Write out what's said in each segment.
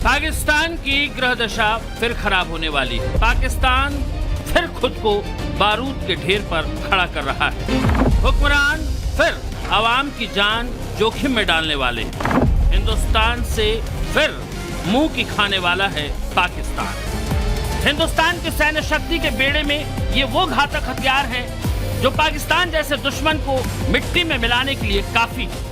पाकिस्तान की ग्रह दशा फिर खराब होने वाली है। पाकिस्तान फिर खुद को बारूद के ढेर पर खड़ा कर रहा है। हुक्मरान फिर आवाम की जान जोखिम में डालने वाले हैं। हिंदुस्तान से फिर मुंह की खाने वाला है पाकिस्तान। हिंदुस्तान की सैन्य शक्ति के बेड़े में ये वो घातक हथियार है जो पाकिस्तान जैसे दुश्मन को मिट्टी में मिलाने के लिए काफी है।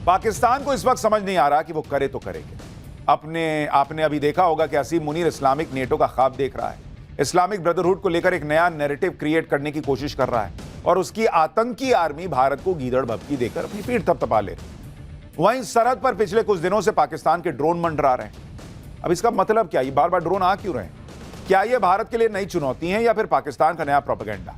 पाकिस्तान को इस वक्त समझ नहीं आ रहा कि वो करे तो करे क्या। आपने अभी देखा होगा कि असीम मुनीर इस्लामिक नेटो का ख्वाब देख रहा है। इस्लामिक ब्रदरहुड को लेकर एक नया नैरेटिव क्रिएट करने की कोशिश कर रहा है और उसकी आतंकी आर्मी भारत को गीदड़ भभकी देकर अपनी पीठ थपथपा ले रही। वहीं सरहद पर पिछले कुछ दिनों से पाकिस्तान के ड्रोन मंडरा रहे हैं। अब इसका मतलब क्या, ये बार बार ड्रोन आ क्यों रहे हैं? क्या ये भारत के लिए नई चुनौती है या फिर पाकिस्तान का नया प्रोपेगेंडा?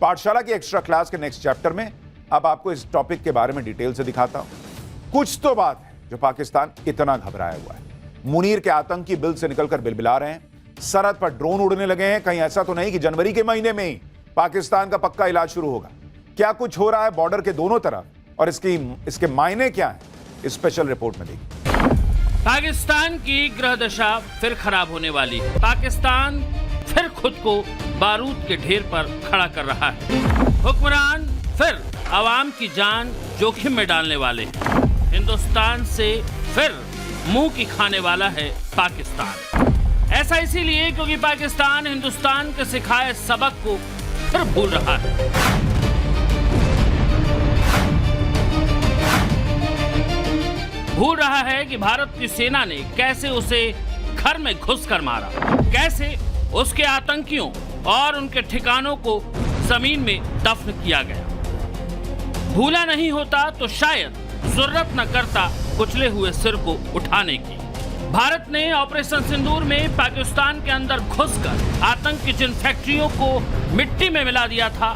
पाठशाला की एक्स्ट्रा क्लास के नेक्स्ट चैप्टर में अब आपको इस टॉपिक के बारे में डिटेल से दिखाता हूं। कुछ तो बात है जो पाकिस्तान इतना घबराया हुआ है। मुनीर के आतंकी बिल से निकलकर बिलबिला रहे हैं। सरहद पर ड्रोन उड़ने लगे हैं। कहीं ऐसा तो नहीं कि जनवरी के महीने में ही पाकिस्तान का पक्का इलाज शुरू होगा? क्या कुछ हो रहा है बॉर्डर के दोनों तरफ और इसके मायने क्या है, इस स्पेशल रिपोर्ट में देखिए। पाकिस्तान की ग्रह दशा फिर खराब होने वाली है। पाकिस्तान फिर खुद को बारूद के ढेर पर खड़ा कर रहा है। हुक्मरान फिर आवाम की जान जोखिम में डालने वाले हैं। हिंदुस्तान से फिर मुंह की खाने वाला है पाकिस्तान। ऐसा इसीलिए क्योंकि पाकिस्तान हिंदुस्तान के सिखाए सबक को फिर भूल रहा है। भूल रहा है कि भारत की सेना ने कैसे उसे घर में घुसकर मारा, कैसे उसके आतंकियों और उनके ठिकानों को जमीन में दफन किया गया। भूला नहीं होता तो शायद जरूरत न करता कुचले हुए सिर को उठाने की। भारत ने ऑपरेशन सिंदूर में पाकिस्तान के अंदर घुसकर आतंक की जिन फैक्ट्रियों को मिट्टी में मिला दिया था,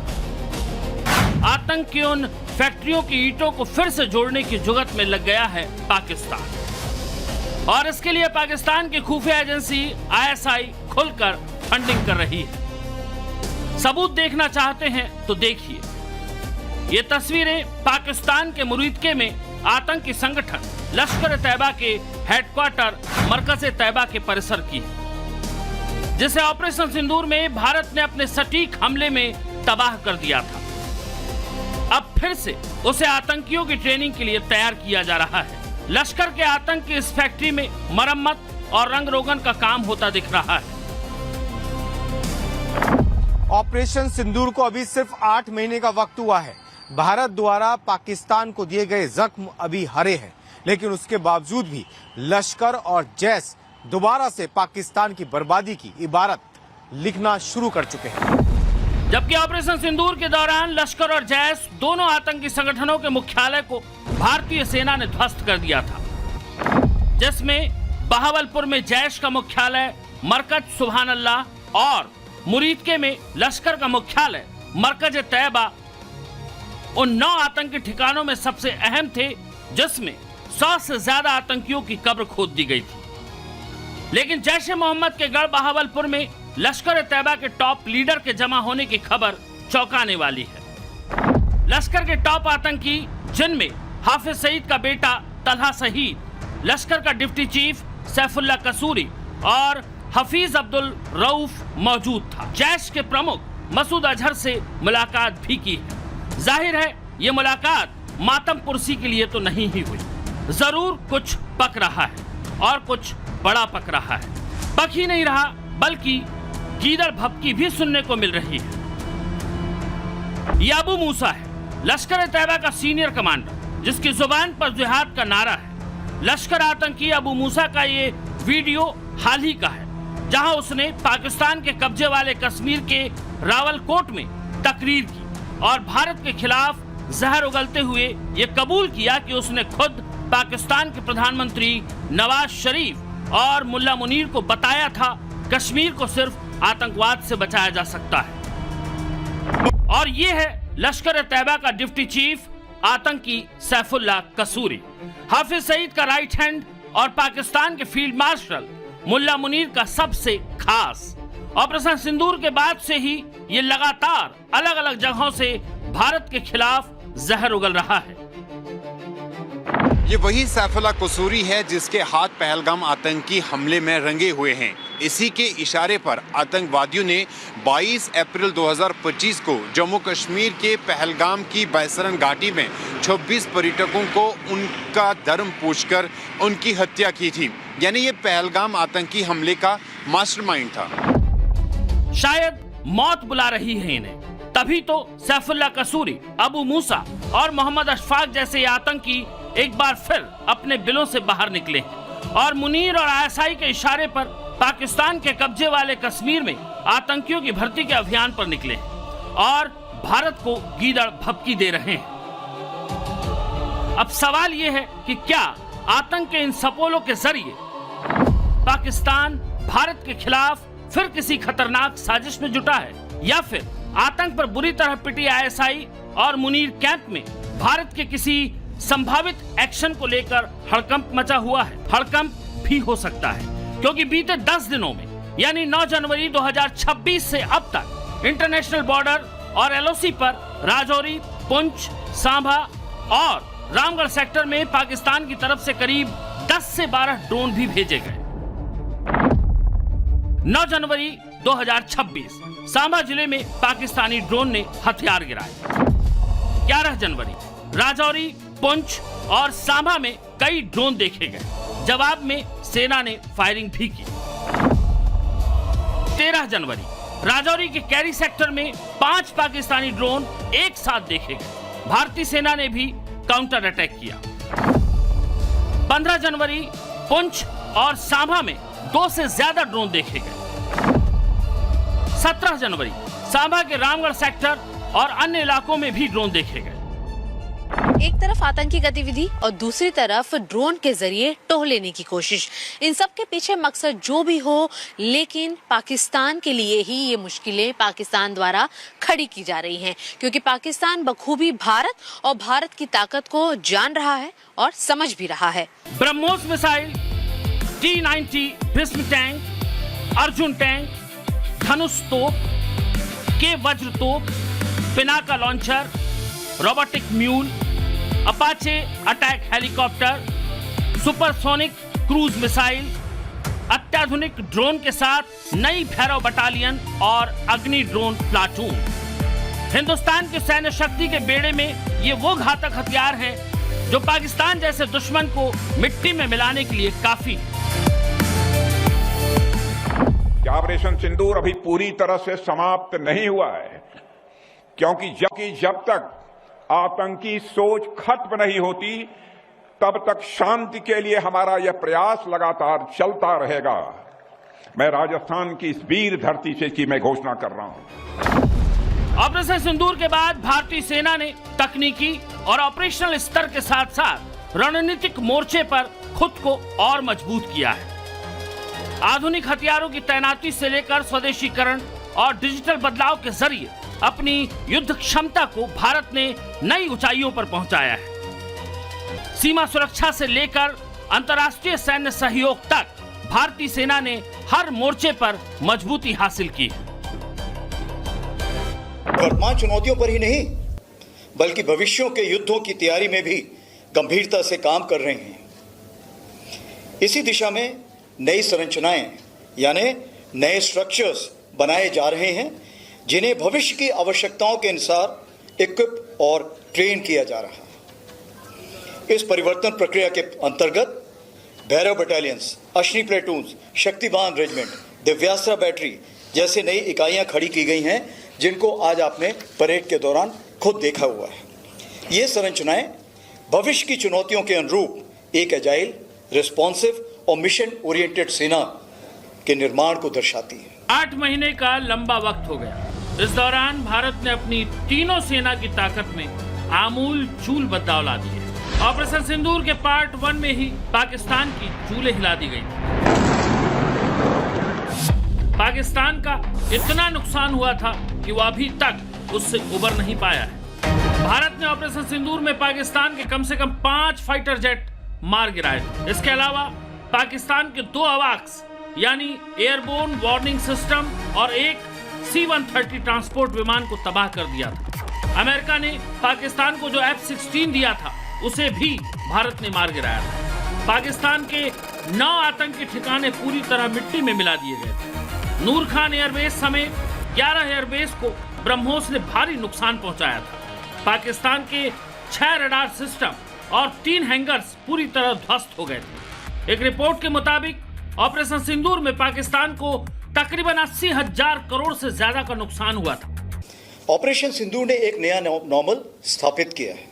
आतंक की उन फैक्ट्रियों की ईंटों को फिर से जोड़ने की जुगत में लग गया है पाकिस्तान। और इसके लिए पाकिस्तान की खुफिया एजेंसी ISI खुलकर फंडिंग कर रही है। सबूत देखना चाहते हैं तो देखिए। ये तस्वीरें पाकिस्तान के मुरीदके में आतंकी संगठन लश्कर तैयबा के हेडक्वार्टर मरकज तैयबा के परिसर की है, जिसे ऑपरेशन सिंदूर में भारत ने अपने सटीक हमले में तबाह कर दिया था। अब फिर से उसे आतंकियों की ट्रेनिंग के लिए तैयार किया जा रहा है। लश्कर के आतंक की इस फैक्ट्री में मरम्मत और रंग रोगन का काम होता दिख रहा है। ऑपरेशन सिंदूर को अभी सिर्फ 8 महीने का वक्त हुआ है। भारत द्वारा पाकिस्तान को दिए गए जख्म अभी हरे हैं, लेकिन उसके बावजूद भी लश्कर और जैश दोबारा से पाकिस्तान की बर्बादी की इबारत लिखना शुरू कर चुके हैं। जबकि ऑपरेशन सिंदूर के दौरान लश्कर और जैश दोनों आतंकी संगठनों के मुख्यालय को भारतीय सेना ने ध्वस्त कर दिया था, जिसमें बहावलपुर में जैश का मुख्यालय मरकज सुभान अल्लाह और मुरीदके में लश्कर का मुख्यालय मरकज तैयबा उन 9 आतंकी ठिकानों में सबसे अहम थे, जिसमें 100 से ज्यादा आतंकियों की कब्र खोद दी गई थी। लेकिन जैश ए मोहम्मद के गढ़ बहावलपुर में लश्कर तैयबा के टॉप लीडर के जमा होने की खबर चौंकाने वाली है। लश्कर के टॉप आतंकी, जिनमें हाफिज सईद का बेटा तलहा शहीद, लश्कर का डिप्टी चीफ सैफुल्लाह कसूरी और हफीज अब्दुल रऊफ मौजूद था। जैश के प्रमुख मसूद अजहर से मुलाकात भी की है। जाहिर है ये मुलाकात मातम पुरसी के लिए तो नहीं ही हुई। जरूर कुछ पक रहा है और कुछ बड़ा पक रहा है। पक ही नहीं रहा बल्कि गीदड़ भभकी भी सुनने को मिल रही है। ये अबू मूसा है, लश्कर तैयबा का सीनियर कमांडर, जिसकी जुबान पर जिहाद का नारा है। लश्कर आतंकी अबू मूसा का ये वीडियो हाल ही का है, जहां उसने पाकिस्तान के कब्जे वाले कश्मीर के रावलकोट में तकरीर की और भारत के खिलाफ जहर उगलते हुए ये कबूल किया कि उसने खुद पाकिस्तान के प्रधानमंत्री नवाज शरीफ और मुल्ला मुनीर को बताया था कश्मीर को सिर्फ आतंकवाद से बचाया जा सकता है। और ये है लश्कर तैयबा का डिप्टी चीफ आतंकी सैफुल्लाह कसूरी, हाफिज सईद का राइट हैंड और पाकिस्तान के फील्ड मार्शल मुल्ला मुनीर का सबसे खास। ऑपरेशन सिंदूर के बाद से ही ये लगातार अलग अलग जगहों से भारत के खिलाफ जहर उगल रहा है। ये वही सैफुल्लाह कसूरी है जिसके हाथ पहलगाम आतंकी हमले में रंगे हुए हैं। इसी के इशारे पर आतंकवादियों ने 22 अप्रैल 2025 को जम्मू कश्मीर के पहलगाम की बैसरन घाटी में 26 पर्यटकों को उनका धर्म पूछकर उनकी हत्या की थी। यानी ये पहलगाम आतंकी हमले का मास्टरमाइंड था। शायद मौत बुला रही है इन्हें, तभी तो सैफुल्लाह कसूरी, अबू मूसा और मोहम्मद अशफाक जैसे आतंकी एक बार फिर अपने बिलों से बाहर निकले और मुनीर और आईएसआई के इशारे पर पाकिस्तान के कब्जे वाले कश्मीर में आतंकियों की भर्ती के अभियान पर निकले और भारत को गीदड़ भभकी दे रहे हैं। अब सवाल यह है कि क्या आतंक के इन सपोलों के जरिए पाकिस्तान भारत के खिलाफ फिर किसी खतरनाक साजिश में जुटा है, या फिर आतंक पर बुरी तरह पिटी आईएसआई और मुनीर कैंप में भारत के किसी संभावित एक्शन को लेकर हड़कंप मचा हुआ है। हड़कंप भी हो सकता है क्योंकि बीते 10 दिनों में यानी 9 जनवरी 2026 से अब तक इंटरनेशनल बॉर्डर और एलओसी पर राजौरी, पुंछ, सांभा और रामगढ़ सेक्टर में पाकिस्तान की तरफ से करीब 10 से 12 ड्रोन भी भेजे गए। 9 जनवरी 2026 सांभा जिले में पाकिस्तानी ड्रोन ने हथियार गिराए। 11 जनवरी राजौरी, पुंछ और सांभा में कई ड्रोन देखे गए। जवाब में सेना ने फायरिंग भी की। 13 जनवरी राजौरी के कैरी सेक्टर में 5 पाकिस्तानी ड्रोन एक साथ देखे गए। भारतीय सेना ने भी काउंटर अटैक किया। 15 जनवरी पुंछ और सांभा में 2 से ज्यादा ड्रोन देखे गए। 17 जनवरी सांभा के रामगढ़ सेक्टर और अन्य इलाकों में भी ड्रोन देखे गए। एक तरफ आतंकी गतिविधि और दूसरी तरफ ड्रोन के जरिए टोह लेने की कोशिश। इन सब के पीछे मकसद जो भी हो, लेकिन पाकिस्तान के लिए ही ये मुश्किलें पाकिस्तान द्वारा खड़ी की जा रही हैं, क्योंकि पाकिस्तान बखूबी भारत और भारत की ताकत को जान रहा है और समझ भी रहा है। BrahMos missile, T-90 Bhishma tank, Arjun tank, Dhanush तोप, के वज्र तोप, Pinaka launcher, robotic mule, Apache attack helicopter, supersonic cruise missile, अत्याधुनिक ड्रोन के साथ नई भैरव बटालियन और अग्नि ड्रोन प्लाटून। हिंदुस्तान की सैन्य शक्ति के बेड़े में ये वो घातक हथियार हैं जो पाकिस्तान जैसे दुश्मन को मिट्टी में मिलाने के लिए काफी। ऑपरेशन सिंदूर अभी पूरी तरह से समाप्त नहीं हुआ है, क्योंकि जब तक आतंकी सोच खत्म नहीं होती तब तक शांति के लिए हमारा यह प्रयास लगातार चलता रहेगा। मैं राजस्थान की इस वीर धरती से की मैं घोषणा कर रहा हूं। ऑपरेशन सिंदूर के बाद भारतीय सेना ने तकनीकी और ऑपरेशनल स्तर के साथ साथ रणनीतिक मोर्चे पर खुद को और मजबूत किया है। आधुनिक हथियारों की तैनाती से लेकर स्वदेशीकरण और डिजिटल बदलाव के जरिए अपनी युद्ध क्षमता को भारत ने नई ऊंचाइयों पर पहुंचाया है। सीमा सुरक्षा से लेकर अंतर्राष्ट्रीय सैन्य सहयोग तक भारतीय सेना ने हर मोर्चे पर मजबूती हासिल की है। वर्तमान चुनौतियों पर ही नहीं बल्कि भविष्यों के युद्धों की तैयारी में भी गंभीरता से काम कर रहे हैं। इसी दिशा में नई संरचनाएं यानी नए स्ट्रक्चर्स बनाए जा रहे हैं, जिन्हें भविष्य की आवश्यकताओं के अनुसार इक्विप और ट्रेन किया जा रहा है। इस परिवर्तन प्रक्रिया के अंतर्गत Bhairav battalions, Ashni platoons, Shaktivan regiment, Divyastra battery जैसे नई इकाइयां खड़ी की गई हैं, जिनको आज आपने परेड के दौरान खुद देखा हुआ है। ये संरचनाएं भविष्य की चुनौतियों के अनुरूप एक एजाइल, रिस्पॉन्सिव और मिशन ओरिएंटेड सेना के निर्माण को दर्शाती है। 8 महीने का लंबा वक्त हो गया। इस दौरान भारत ने अपनी तीनों सेना की ताकत में आमूल चूल बदलाव ला दिए। ऑपरेशन सिंदूर के पार्ट 1 में ही पाकिस्तान की चूल्हे हिला दी गई। पाकिस्तान का इतना नुकसान हुआ था कि वो अभी तक उससे उबर नहीं पाया है। भारत ने ऑपरेशन सिंदूर में पाकिस्तान के कम से कम 5 फाइटर जेट मार गिराए। इसके अलावा पाकिस्तान के 2 अवाक्स यानी एयरबोर्न वार्निंग सिस्टम और एक C-130 ट्रांसपोर्ट विमान को तबाह कर दिया था। अमेरिका ने पाकिस्तान को जो F-16 दिया था उसे भी भारत ने मार गिराया था। पाकिस्तान के 9 आतंकी ठिकाने पूरी तरह मिट्टी में मिला दिए गए थे। नूर खान एयरबेस समेत 11 एयरबेस को ब्रह्मोस ने भारी नुकसान पहुंचाया था। पाकिस्तान के 6 रडार सिस्टम और 3 हैंगर्स पूरी तरह ध्वस्त हो गए थे। एक रिपोर्ट के मुताबिक ऑपरेशन सिंदूर में पाकिस्तान को तकरीबन 80,000 करोड़ से ज्यादा का नुकसान हुआ था। ऑपरेशन सिंदूर ने एक नया नॉर्मल स्थापित किया है।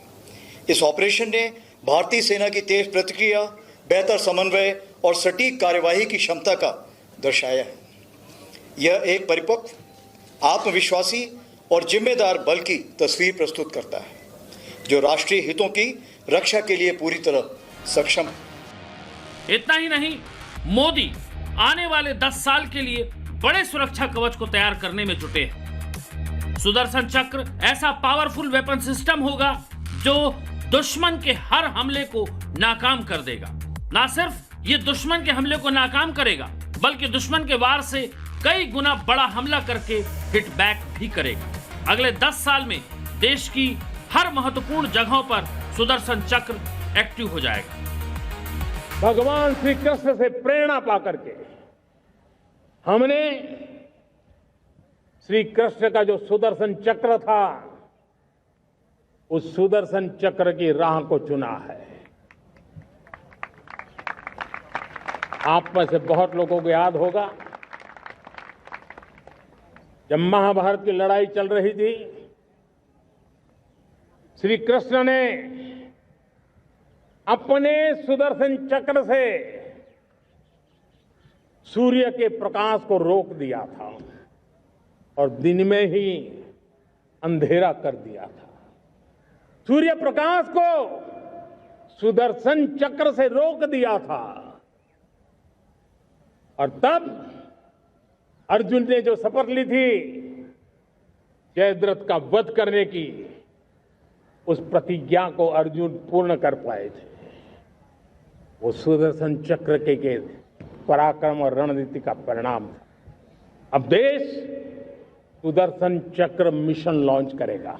इस ऑपरेशन ने भारतीय सेना की तेज प्रतिक्रिया, बेहतर समन्वय और सटीक कार्यवाही की क्षमता का दर्शाया है। यह एक परिपक्व, आत्मविश्वासी और जिम्मेदार बल की तस्वीर प्रस्तुत करता है, जो राष्ट्रीय हितों की रक्षा के लिए पूरी तरह सक्षम है। इतना ही नहीं, मोदी आने वाले 10 साल के लिए बड़े सुरक्षा कवच को तैयार करने में जुटे हैं। सुदर्शन चक्र ऐसा पावरफुल वेपन सिस्टम होगा जो दुश्मन के हर हमले को नाकाम कर देगा। ना सिर्फ ये दुश्मन के हमले को नाकाम करेगा, बल्कि दुश्मन के वार से कई गुना बड़ा हमला करके हिट बैक भी करेगा। अगले 10 साल में देश की हर महत्वपूर्ण जगहों पर सुदर्शन चक्र एक्टिव हो जाएगा। भगवान श्री कृष्ण से प्रेरणा पाकर के हमने श्री कृष्ण का जो सुदर्शन चक्र था, उस सुदर्शन चक्र की राह को चुना है। आप में से बहुत लोगों को याद होगा, जब महाभारत की लड़ाई चल रही थी, श्री कृष्ण ने अपने सुदर्शन चक्र से सूर्य के प्रकाश को रोक दिया था और दिन में ही अंधेरा कर दिया था। सूर्य प्रकाश को सुदर्शन चक्र से रोक दिया था और तब अर्जुन ने जो शपथ ली थी जयद्रथ का वध करने की, उस प्रतिज्ञा को अर्जुन पूर्ण कर पाए थे। वो सुदर्शन चक्र के पराक्रम और रणनीति का परिणाम था। अब देश सुदर्शन चक्र मिशन लॉन्च करेगा।